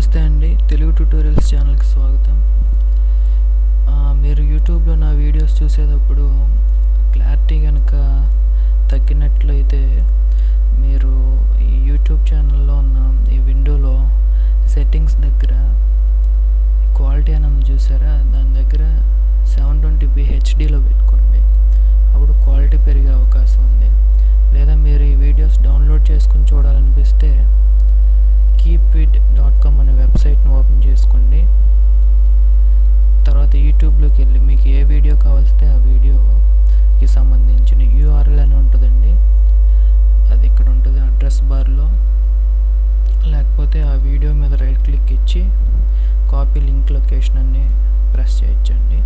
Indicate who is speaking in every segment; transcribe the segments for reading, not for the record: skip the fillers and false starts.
Speaker 1: నమస్తే అండి, తెలుగు ట్యుటోరియల్స్ ఛానల్కి స్వాగతం. మీరు యూట్యూబ్లో నా వీడియోస్ చూసేటప్పుడు క్లారిటీ కనుక తగ్గినట్లయితే మీరు ఈ యూట్యూబ్ ఛానల్లో ఉన్న ఈ విండోలో సెట్టింగ్స్ దగ్గర క్వాలిటీ అని చూసారా, దాని దగ్గర 720p హెచ్డీలో పెట్టుకోండి. అప్పుడు క్వాలిటీ పెరిగే అవకాశం ఉంది. లేదా మీరు ఈ వీడియోస్ డౌన్లోడ్ చేసుకుని చూడాలనిపిస్తే keepvid.com అనే వెబ్సైట్ని ఓపెన్ చేసుకోండి. తర్వాత యూట్యూబ్లోకి వెళ్ళి మీకు ఏ వీడియో కావాల్స్తే ఆ వీడియోకి సంబంధించిన URL అని ఉంటుందండి. అది ఇక్కడ ఉంటుంది అడ్రస్ బార్లో. లేకపోతే ఆ వీడియో మీద రైట్ క్లిక్ ఇచ్చి కాపీ లింక్ లొకేషన్ అని ప్రెస్ చేయొచ్చండి.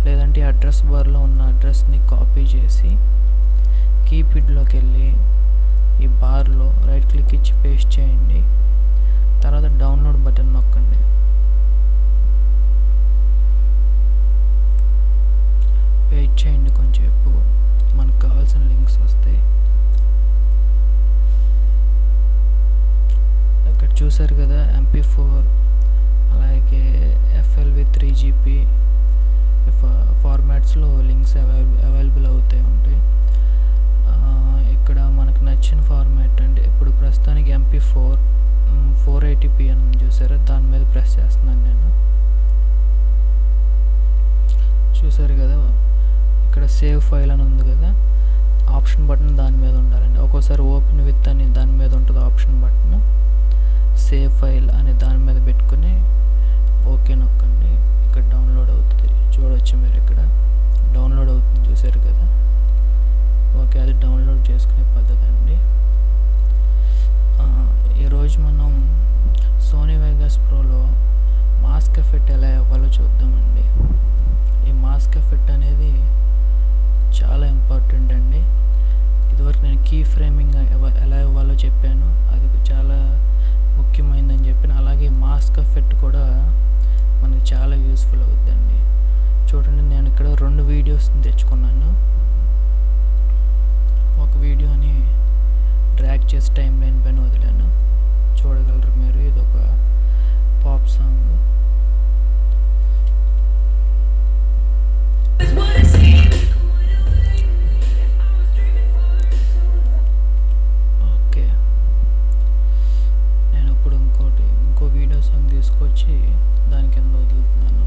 Speaker 1: లేదంటే అడ్రస్ బార్లో ఉన్న అడ్రస్ని కాపీ చేసి కీపిడ్లోకి వెళ్ళి ఈ బార్లో రైట్ క్లిక్ ఇచ్చి పేస్ట్ చేయండి. తర్వాత డౌన్లోడ్ బటన్ నొక్కండి. వెయిట్ చేయండి కొంచెంసేపు, మనకు కావాల్సిన లింక్స్ వస్తాయి. ఇక్కడ చూసారు కదా, MP4 అలాగే FLV 3GP ఫార్మాట్స్లో లింక్స్ అవైలబుల్ అవుతాయి ఉంటాయి. ఇక్కడ మనకు నచ్చిన ఫార్మాట్ అంటే ఇప్పుడు ప్రస్తుతానికి MP4 480p అని చూసారా, దాని మీద ప్రెస్ చేస్తున్నాను నేను. చూసారు కదా, ఇక్కడ సేవ్ ఫైల్ అని ఉంది కదా, ఆప్షన్ బటన్ దాని మీద ఉండాలండి. ఒక్కోసారి ఓపెన్ విత్ అని దాని మీద ఉంటుంది ఆప్షన్ బటన్. సేవ్ ఫైల్ అనే దాని మీద పెట్టుకుని ఓకే నొక్కండి. ఇక్కడ డౌన్లోడ్ అవుతుంది, చూడవచ్చు మీరు. ఇక్కడ డౌన్లోడ్ అవుతుంది, చూసారు కదా. ఓకే, అది డౌన్లోడ్ చేసుకునే పద్ధతి అండి. ఈరోజు మనం సోనీ వెగాస్ ప్రోలో మాస్క్ ఎఫెక్ట్ ఎలా ఇవ్వాలో చూద్దామండి. ఈ మాస్క్ ఎఫెక్ట్ అనేది చాలా ఇంపార్టెంట్ అండి. ఇదివరకు నేను కీ ఫ్రేమింగ్ ఎలా ఇవ్వాలో చెప్పాను, అది చాలా ముఖ్యమైనదని చెప్పాను. అలాగే మాస్క్ ఎఫెక్ట్ కూడా మనకు చాలా యూస్ఫుల్ అవుతుందండి. చూడండి, నేను ఇక్కడ 2 వీడియోస్ని తెచ్చుకున్నాను. ఒక వీడియోని డ్రాగ్ చేసి టైం లైన్ పైన వదిలాను, చూడగలరు మీరు. ఇది ఒక పాప్ సాంగ్. ఓకే, నేను ఇప్పుడు ఇంకో వీడియో సాంగ్ తీసుకొచ్చి దాని కింద వదులుతున్నాను.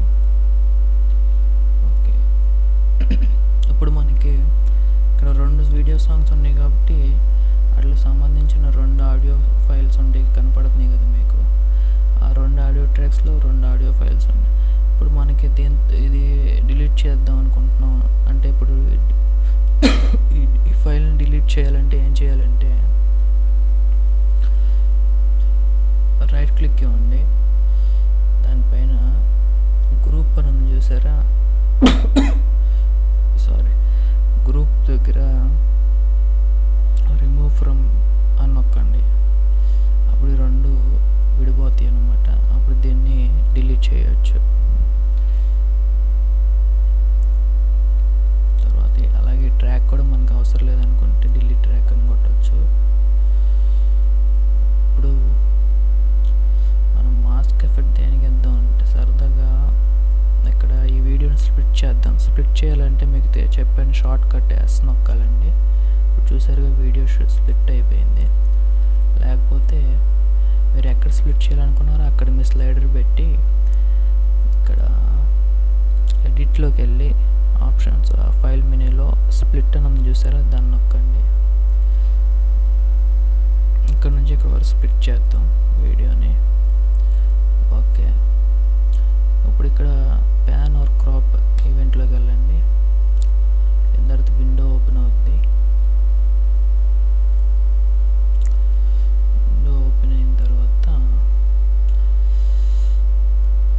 Speaker 1: ఓకే, ఇప్పుడు మనకి ఇక్కడ 2 వీడియో సాంగ్స్ ఉన్నాయి కాబట్టి వాటికి సంబంధించిన 2 ఆడియో ఫైల్స్ ఉంటాయి, కనపడుతున్నాయి కదా మీకు. ఆ 2 ఆడియో ట్రాక్స్లో 2 ఆడియో ఫైల్స్ ఉన్నాయి. ఇప్పుడు మనకి ఇది డిలీట్ చేద్దాం అనుకుంటున్నాం అంటే, ఇప్పుడు ఈ ఫైల్ని డిలీట్ చేయాలంటే ఏం చేయాలంటే, రైట్ క్లిక్ ఇవ్వండి. దానిపైన గ్రూప్ అని ఉంది చూసారా, గ్రూప్ దగ్గర రిమూవ్ ఫ్రమ్ అని నొక్కండి. అప్పుడు 2 విడిపోతాయి అన్నమాట. అప్పుడు దీన్ని డిలీట్ చేయొచ్చు. తర్వాత అలాగే ట్రాక్ కూడా మనకు అవసరం లేదనుకుంటే డిలీట్ ట్రాక్ అని కొట్టచ్చు. ఇప్పుడు మనం మాస్క్ ఎఫెక్ట్ దేనికి ఇద్దాం అంటే, సరదాగా ఇక్కడ ఈ వీడియోని స్ప్లిట్ చేద్దాం. స్ప్లిట్ చేయాలంటే మీకు చెప్పాను, షార్ట్ కట్ S నొక్కాలండి. చూసారుగా, వీడియో స్ప్లిట్ అయిపోయింది. లేకపోతే మీరు ఎక్కడ స్ప్లిట్ చేయాలనుకున్నారో అక్కడ మీ స్లైడర్ పెట్టి ఇక్కడ ఎడిట్లోకి వెళ్ళి ఆప్షన్స్ ఫైల్ మెనూలో స్ప్లిట్ అని చూసారా, దాన్ని నొక్కండి. ఇక్కడ నుంచి ఇక్కడ వరకు స్ప్లిట్ చేద్దాం వీడియోని. ఓకే, ఇప్పుడు ఇక్కడ ప్యాన్ ఆర్ క్రాప్ ఈవెంట్లోకి వెళ్ళండి. తర్వాత విండో ఓపెన్ అవుద్ది. విండో ఓపెన్ అయిన తర్వాత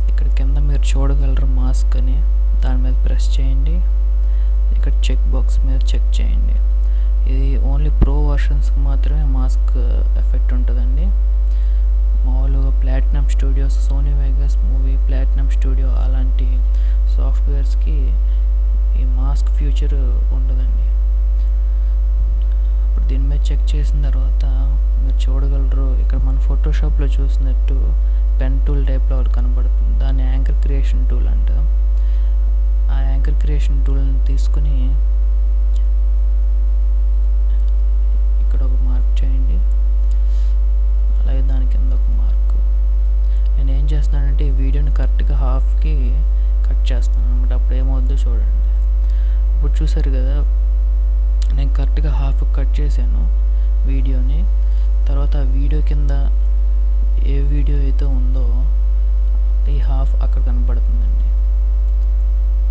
Speaker 1: ఇక్కడ కింద మీరు చూడగలరు మాస్క్ అని, దాని మీద ప్రెస్ చేయండి. ఇక్కడ చెక్ బాక్స్ మీద చెక్ చేయండి. ఇది ఓన్లీ ప్రో వర్షన్స్కి మాత్రమే మాస్క్ ఎఫెక్ట్ ఉంటుందండి. మామూలుగా platinum studios, Sony Vegas movie, platinum studio అలాంటి సాఫ్ట్వేర్స్కి ఈ మాస్క్ ఫ్యూచర్ ఉండదండి. ఇప్పుడు దీని మీద చెక్ చేసిన తర్వాత మీరు చూడగలరు, ఇక్కడ మన ఫోటోషాప్లో చూసినట్టు పెన్ టూల్ టైప్లో ఒకటి కనబడుతుంది, దాన్ని యాంకర్ క్రియేషన్ టూల్ అంట. ఆ యాంకర్ క్రియేషన్ టూల్ని తీసుకుని ఇక్కడ ఒక మార్క్ చేయండి, అలాగే దాని కింద ఒక మార్క్. నేను ఏం చేస్తానంటే ఈ వీడియోని కరెక్ట్గా హాఫ్కి కట్ చేస్తాను అనమాట. అప్పుడు ఏమవుద్దో చూడండి. ఇప్పుడు చూసారు కదా, నేను కరెక్ట్గా హాఫ్ కట్ చేశాను వీడియోని. తర్వాత ఆ వీడియో కింద ఏ వీడియో అయితే ఉందో ఈ హాఫ్ అక్కడ కనబడుతుందండి.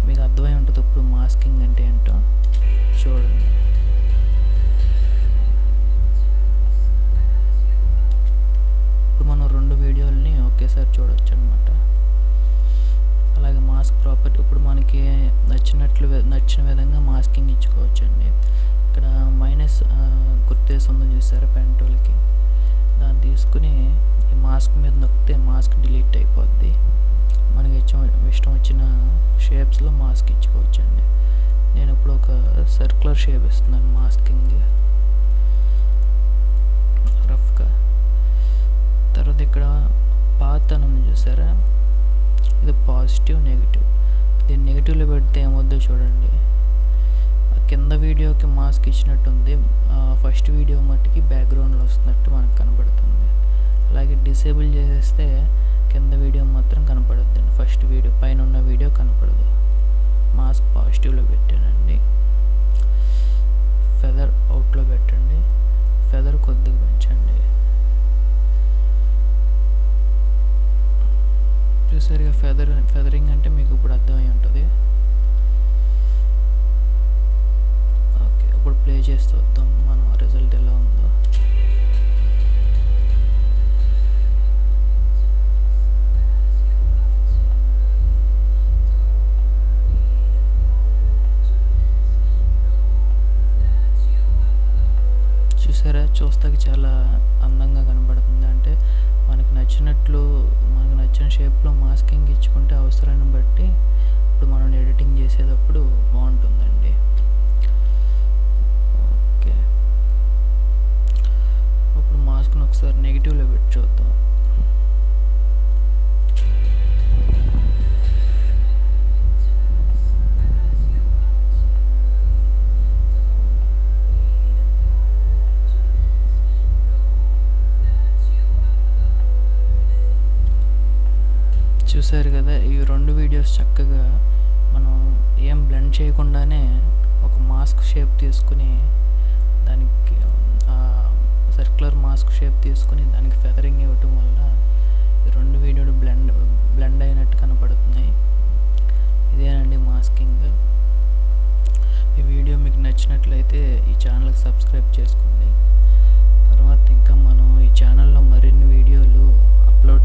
Speaker 1: మీకు అర్థమై ఉంటుంది ఇప్పుడు మాస్కింగ్ అంటే ఏంటో. చూడండి, ఇప్పుడు మనం 2 వీడియోలని ఒకేసారి చూడొచ్చు అనమాట. అలాగే మాస్క్ ప్రాపర్టీ ఇప్పుడు మనకి నచ్చిన విధంగా మాస్కింగ్ ఇచ్చుకోవచ్చండి. ఇక్కడ మైనస్ గుర్తేసి ఉందో చూసారా పెన్ టూల్కి, దాన్ని తీసుకుని ఈ మాస్క్ మీద నొక్కితే మాస్క్ డిలీట్ అయిపోద్ది. మనకి ఇష్టం వచ్చిన షేప్స్లో మాస్క్ ఇచ్చుకోవచ్చండి. నేను ఇప్పుడు ఒక సర్క్యులర్ షేప్ ఇస్తున్నాను మాస్కింగ్ రఫ్గా. తర్వాత ఇక్కడ పాత్ అని ఉంది చూసారా, ఇది పాజిటివ్ నెగిటివ్. దీన్ని నెగిటివ్లో పెడితే ఏమవుద్దో చూడండి. కింద వీడియోకి మాస్క్ ఇచ్చినట్టుంది, ఫస్ట్ వీడియో మట్టుకి బ్యాక్గ్రౌండ్లో వస్తున్నట్టు మనకు కనబడుతుంది. అలాగే డిసేబుల్ చేసేస్తే కింద వీడియో మాత్రం కనపడద్దండి, ఫస్ట్ వీడియో పైన ఉన్న వీడియో కనపడదు. మాస్క్ పాజిటివ్లో పెట్టానండి. ఫెదర్ అవుట్లో పెట్టండి, ఫెదర్ కొద్దిగా పెంచండి. చూసారుగా ఫెదరింగ్ అంటే మీకు ఇప్పుడు అర్థమై ఉంటుంది. ఓకే, ఇప్పుడు ప్లే చేస్తూ వద్దాం మనం రిజల్ట్ ఎలా ఉందో. చూసారా, చూస్తాకి చాలా అందంగా కనబడుతుంది. అంటే మనకు నచ్చిన షేప్లో మాస్కింగ్ ఇచ్చుకుంటే అవసరాన్ని బట్టి ఇప్పుడు మనం ఎడిటింగ్ చేసేటప్పుడు బాగుంటుందండి. ఓకే, ఇప్పుడు మాస్క్ని ఒకసారి నెగిటివ్లో పెట్టి చూద్దాం. చూసారు కదా, ఈ 2 వీడియోస్ చక్కగా మనం ఏం బ్లెండ్ చేయకుండానే ఒక మాస్క్ షేప్ తీసుకుని దానికి సర్క్యులర్ మాస్క్ షేప్ తీసుకుని దానికి ఫెదరింగ్ ఇవ్వటం వల్ల ఈ 2 వీడియోలు బ్లెండ్ అయినట్టు కనపడుతున్నాయి. ఇదేనండి మాస్కింగ్. ఈ వీడియో మీకు నచ్చినట్లయితే ఈ ఛానల్కి సబ్స్క్రైబ్ చేసుకోండి. తర్వాత ఇంకా మనం ఈ ఛానల్లో మరిన్ని వీడియోలు అప్లోడ్